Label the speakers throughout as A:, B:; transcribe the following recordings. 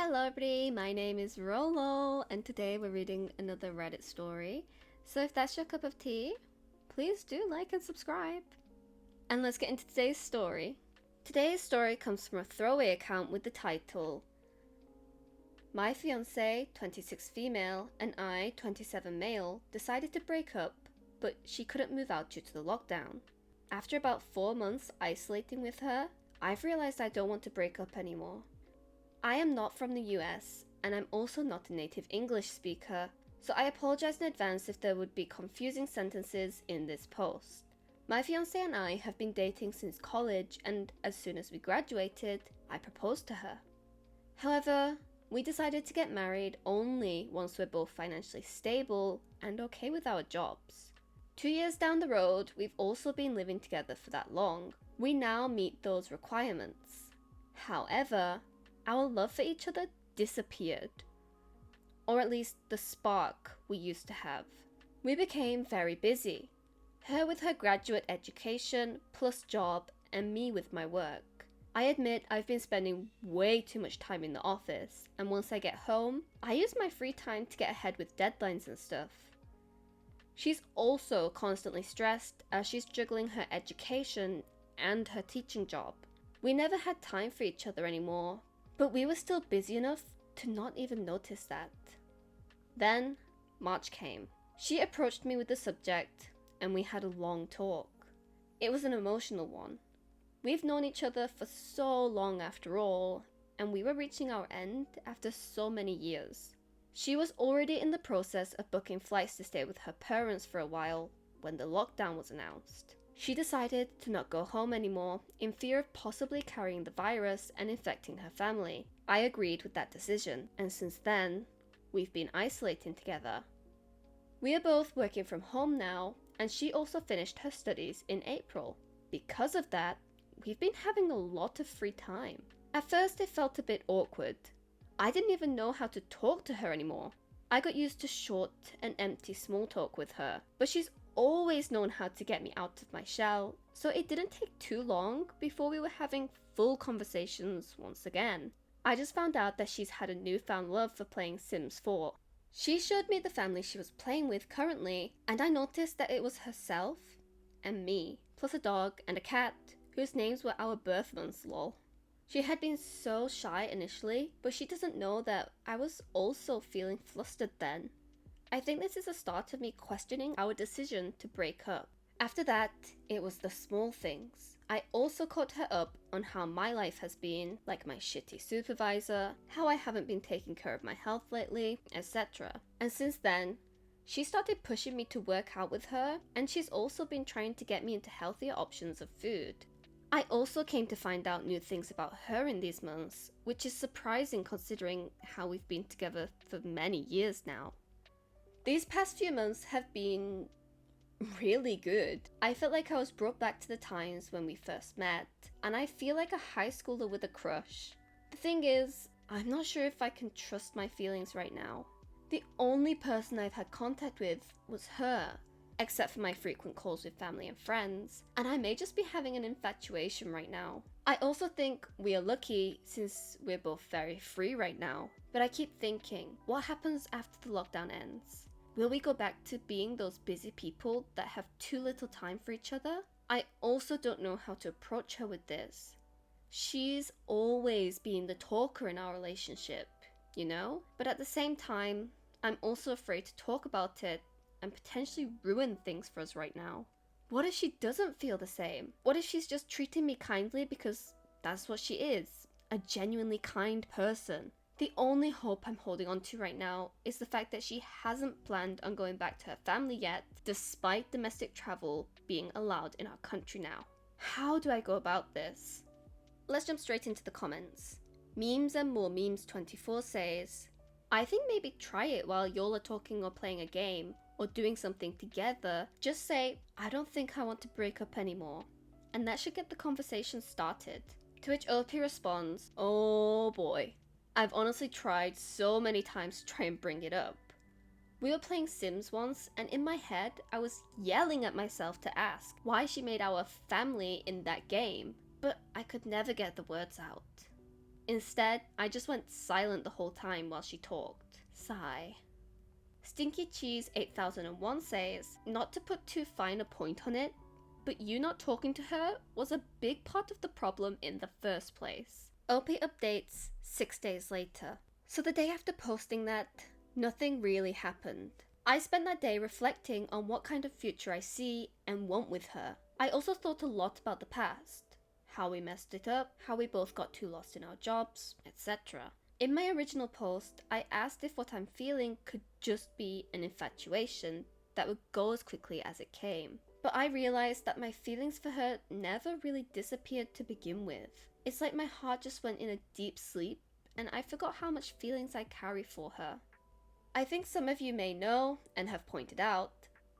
A: Hello everybody, my name is Rolo and today we're reading another Reddit story. So if that's your cup of tea, please do like and subscribe. And let's get into today's story. Today's story comes from a throwaway account with the title My fiancé, 26 female, and I, 27 male, decided to break up, but she couldn't move out due to the lockdown. After about 4 months isolating with her, I've realized I don't want to break up anymore. I am not from the US, and I'm also not a native English speaker, so I apologize in advance if there would be confusing sentences in this post. My fiancé and I have been dating since college, and as soon as we graduated, I proposed to her. However, we decided to get married only once we're both financially stable and okay with our jobs. 2 years down the road, we've also been living together for that long. We now meet those requirements. However, our love for each other disappeared. Or at least the spark we used to have. We became very busy. Her with her graduate education, plus job, and me with my work. I admit I've been spending way too much time in the office, and once I get home, I use my free time to get ahead with deadlines and stuff. She's also constantly stressed as she's juggling her education and her teaching job. We never had time for each other anymore, but we were still busy enough to not even notice that. Then, March came. She approached me with the subject, and we had a long talk. It was an emotional one. We've known each other for so long after all, and we were reaching our end after so many years. She was already in the process of booking flights to stay with her parents for a while when the lockdown was announced. She decided to not go home anymore in fear of possibly carrying the virus and infecting her family. I agreed with that decision, and since then, we've been isolating together. We are both working from home now, and she also finished her studies in April. Because of that, we've been having a lot of free time. At first, it felt a bit awkward. I didn't even know how to talk to her anymore. I got used to short and empty small talk with her, but she's always known how to get me out of my shell, so it didn't take too long before we were having full conversations once again. I just found out that she's had a newfound love for playing Sims 4. She showed me the family she was playing with currently, and I noticed that it was herself and me, plus a dog and a cat, whose names were our birth months, lol. She had been so shy initially, but she doesn't know that I was also feeling flustered then. I think this is the start of me questioning our decision to break up. After that, it was the small things. I also caught her up on how my life has been, like my shitty supervisor, how I haven't been taking care of my health lately, etc. And since then, she started pushing me to work out with her, and she's also been trying to get me into healthier options of food. I also came to find out new things about her in these months, which is surprising considering how we've been together for many years now. These past few months have been really good. I felt like I was brought back to the times when we first met, and I feel like a high schooler with a crush. The thing is, I'm not sure if I can trust my feelings right now. The only person I've had contact with was her, except for my frequent calls with family and friends, and I may just be having an infatuation right now. I also think we are lucky since we're both very free right now, but I keep thinking, what happens after the lockdown ends? Will we go back to being those busy people that have too little time for each other? I also don't know how to approach her with this. She's always been the talker in our relationship, you know? But at the same time, I'm also afraid to talk about it and potentially ruin things for us right now. What if she doesn't feel the same? What if she's just treating me kindly because that's what she is? A genuinely kind person. The only hope I'm holding on to right now is the fact that she hasn't planned on going back to her family yet, despite domestic travel being allowed in our country now. How do I go about this? Let's jump straight into the comments. Memes and More Memes 24 says, I think maybe try it while y'all are talking or playing a game, or doing something together. Just say, I don't think I want to break up anymore. And that should get the conversation started. To which OP responds, oh boy. I've honestly tried so many times to try and bring it up. We were playing Sims once, and in my head, I was yelling at myself to ask why she made our family in that game, but I could never get the words out. Instead, I just went silent the whole time while she talked. Sigh. Stinky Cheese 8001 says, not to put too fine a point on it, but you not talking to her was a big part of the problem in the first place. OP updates 6 days later. So the day after posting that, nothing really happened. I spent that day reflecting on what kind of future I see and want with her. I also thought a lot about the past. How we messed it up, how we both got too lost in our jobs, etc. In my original post, I asked if what I'm feeling could just be an infatuation that would go as quickly as it came. But I realized that my feelings for her never really disappeared to begin with. It's like my heart just went in a deep sleep and I forgot how much feelings I carry for her. I think some of you may know, and have pointed out,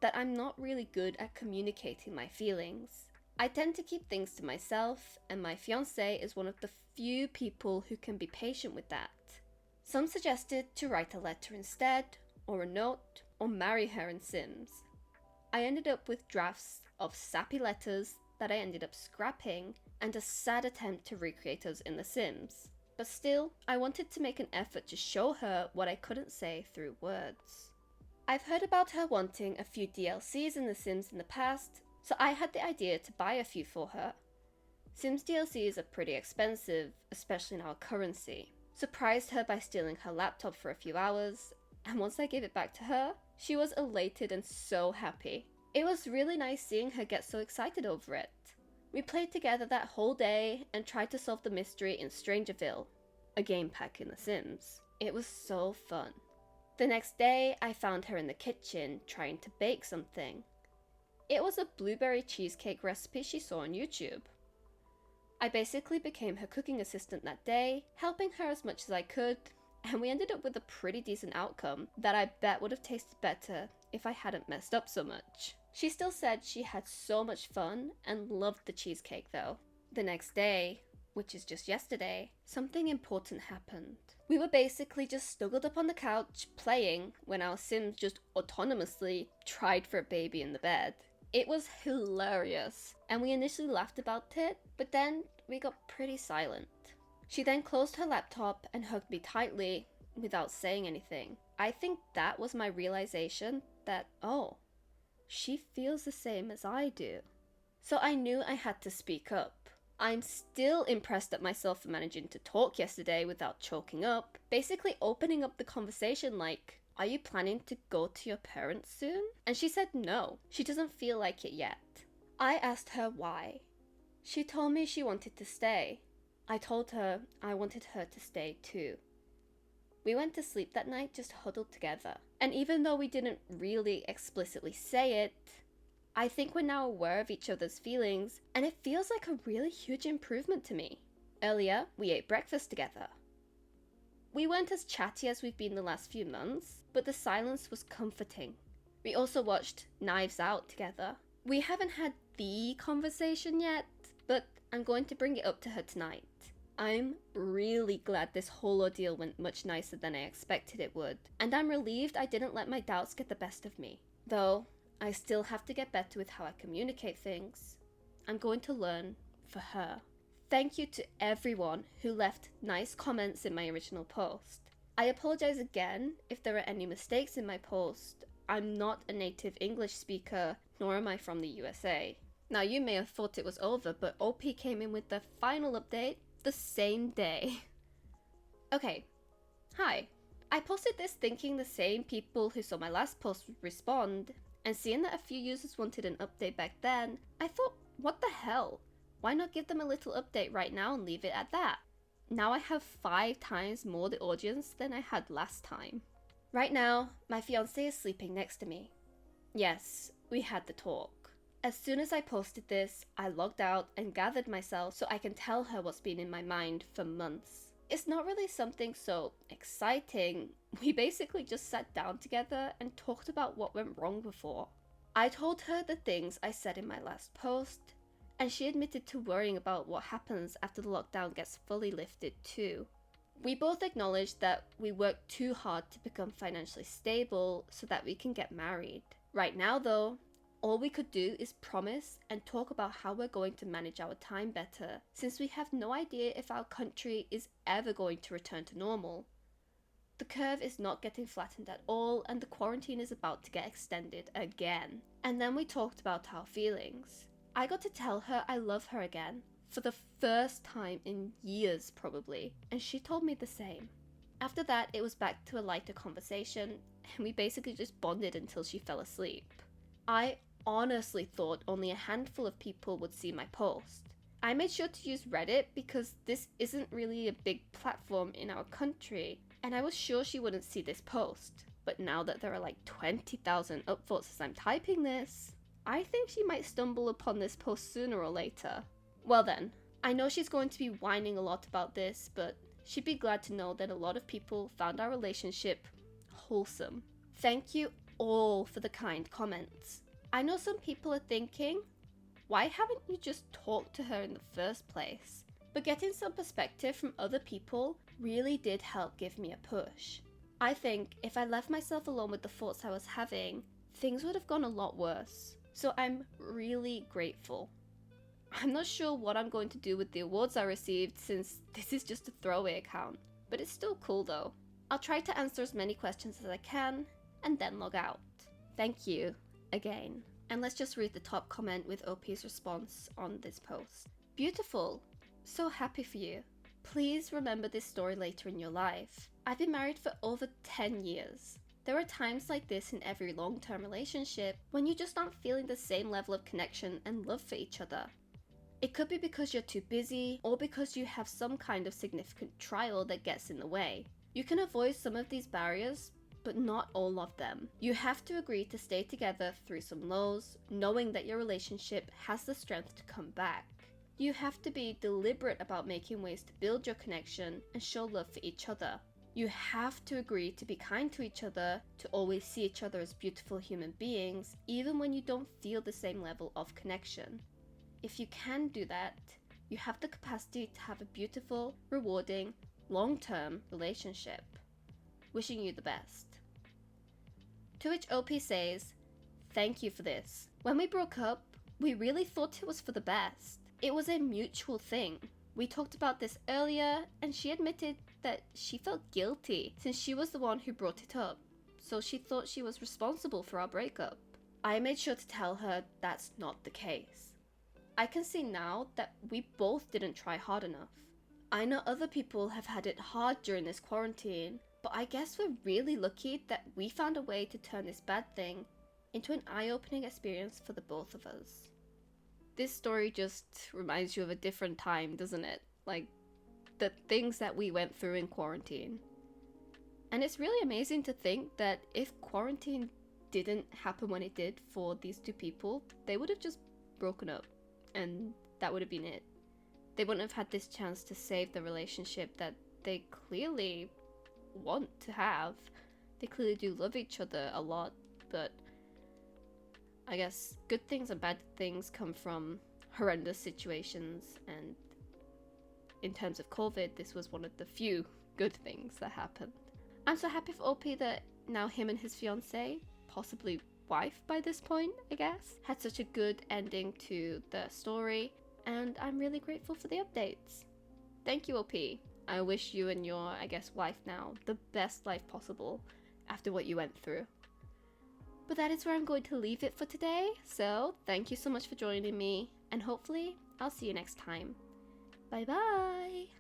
A: that I'm not really good at communicating my feelings. I tend to keep things to myself, and my fiancé is one of the few people who can be patient with that. Some suggested to write a letter instead, or a note, or marry her in Sims. I ended up with drafts of sappy letters that I ended up scrapping, and a sad attempt to recreate us in The Sims. But still, I wanted to make an effort to show her what I couldn't say through words. I've heard about her wanting a few DLCs in The Sims in the past, so I had the idea to buy a few for her. Sims DLCs are pretty expensive, especially in our currency. Surprised her by stealing her laptop for a few hours, and once I gave it back to her, she was elated and so happy. It was really nice seeing her get so excited over it. We played together that whole day and tried to solve the mystery in Strangerville, a game pack in The Sims. It was so fun. The next day, I found her in the kitchen trying to bake something. It was a blueberry cheesecake recipe she saw on YouTube. I basically became her cooking assistant that day, helping her as much as I could, and we ended up with a pretty decent outcome that I bet would have tasted better if I hadn't messed up so much. She still said she had so much fun and loved the cheesecake though. The next day, which is just yesterday, something important happened. We were basically just snuggled up on the couch playing when our Sims just autonomously tried for a baby in the bed. It was hilarious, and we initially laughed about it, but then we got pretty silent. She then closed her laptop and hugged me tightly without saying anything. I think that was my realization that, oh, she feels the same as I do. So I knew I had to speak up. I'm still impressed at myself for managing to talk yesterday without choking up, basically opening up the conversation like, are you planning to go to your parents soon? And she said no, she doesn't feel like it yet. I asked her why. She told me she wanted to stay. I told her I wanted her to stay too. We went to sleep that night just huddled together. And even though we didn't really explicitly say it, I think we're now aware of each other's feelings, and it feels like a really huge improvement to me. Earlier, we ate breakfast together. We weren't as chatty as we've been the last few months, but the silence was comforting. We also watched Knives Out together. We haven't had the conversation yet, but I'm going to bring it up to her tonight. I'm really glad this whole ordeal went much nicer than I expected it would, and I'm relieved I didn't let my doubts get the best of me. Though, I still have to get better with how I communicate things. I'm going to learn for her. Thank you to everyone who left nice comments in my original post. I apologize again if there are any mistakes in my post. I'm not a native English speaker, nor am I from the USA. Now you may have thought it was over, but OP came in with the final update the same day. Okay, hi. I posted this thinking the same people who saw my last post would respond, and seeing that a few users wanted an update back then, I thought, what the hell? Why not give them a little update right now and leave it at that? Now I have 5 times more the audience than I had last time. Right now, my fiancé is sleeping next to me. Yes, we had the talk. As soon as I posted this, I logged out and gathered myself so I can tell her what's been in my mind for months. It's not really something so exciting. We basically just sat down together and talked about what went wrong before. I told her the things I said in my last post, and she admitted to worrying about what happens after the lockdown gets fully lifted too. We both acknowledged that we worked too hard to become financially stable so that we can get married. Right now though, All we could do is promise and talk about how we're going to manage our time better, since we have no idea if our country is ever going to return to normal. The curve is not getting flattened at all, and the quarantine is about to get extended again. And then we talked about our feelings. I got to tell her I love her again, for the first time in years probably, and she told me the same. After that, it was back to a lighter conversation, and we basically just bonded until she fell asleep. I honestly thought only a handful of people would see my post. I made sure to use Reddit because this isn't really a big platform in our country, and I was sure she wouldn't see this post. But now that there are like 20,000 upvotes as I'm typing this, I think she might stumble upon this post sooner or later. Well then, I know she's going to be whining a lot about this, but she'd be glad to know that a lot of people found our relationship wholesome. Thank you all for the kind comments. I know some people are thinking, why haven't you just talked to her in the first place? But getting some perspective from other people really did help give me a push. I think if I left myself alone with the thoughts I was having, things would have gone a lot worse. So I'm really grateful. I'm not sure what I'm going to do with the awards I received since this is just a throwaway account, but it's still cool though. I'll try to answer as many questions as I can and then log out. Thank you again. And let's just read the top comment with OP's response on this post. Beautiful. So happy for you. Please remember this story later in your life. I've been married for over 10 years. There are times like this in every long-term relationship when you just aren't feeling the same level of connection and love for each other. It could be because you're too busy or because you have some kind of significant trial that gets in the way. You can avoid some of these barriers, but not all of them. You have to agree to stay together through some lows, knowing that your relationship has the strength to come back. You have to be deliberate about making ways to build your connection and show love for each other. You have to agree to be kind to each other, to always see each other as beautiful human beings, even when you don't feel the same level of connection. If you can do that, you have the capacity to have a beautiful, rewarding, long-term relationship. Wishing you the best. To which OP says, thank you for this. When we broke up, we really thought it was for the best. It was a mutual thing. We talked about this earlier, and she admitted that she felt guilty since she was the one who brought it up, so she thought she was responsible for our breakup. I made sure to tell her that's not the case. I can see now that we both didn't try hard enough. I know other people have had it hard during this quarantine, but I guess we're really lucky that we found a way to turn this bad thing into an eye-opening experience for the both of us. This story just reminds you of a different time, doesn't it? Like, the things that we went through in quarantine. And it's really amazing to think that if quarantine didn't happen when it did for these two people, they would have just broken up, and that would have been it. They wouldn't have had this chance to save the relationship that they clearly want to have. They clearly do love each other a lot, but I guess good things and bad things come from horrendous situations, and in terms of COVID, this was one of the few good things that happened. I'm so happy for OP that now him and his fiancé, possibly wife by this point, I guess, had such a good ending to the story, and I'm really grateful for the updates. Thank you, OP. I wish you and your, I guess, wife now the best life possible after what you went through. But that is where I'm going to leave it for today, so thank you so much for joining me, and hopefully I'll see you next time. Bye bye!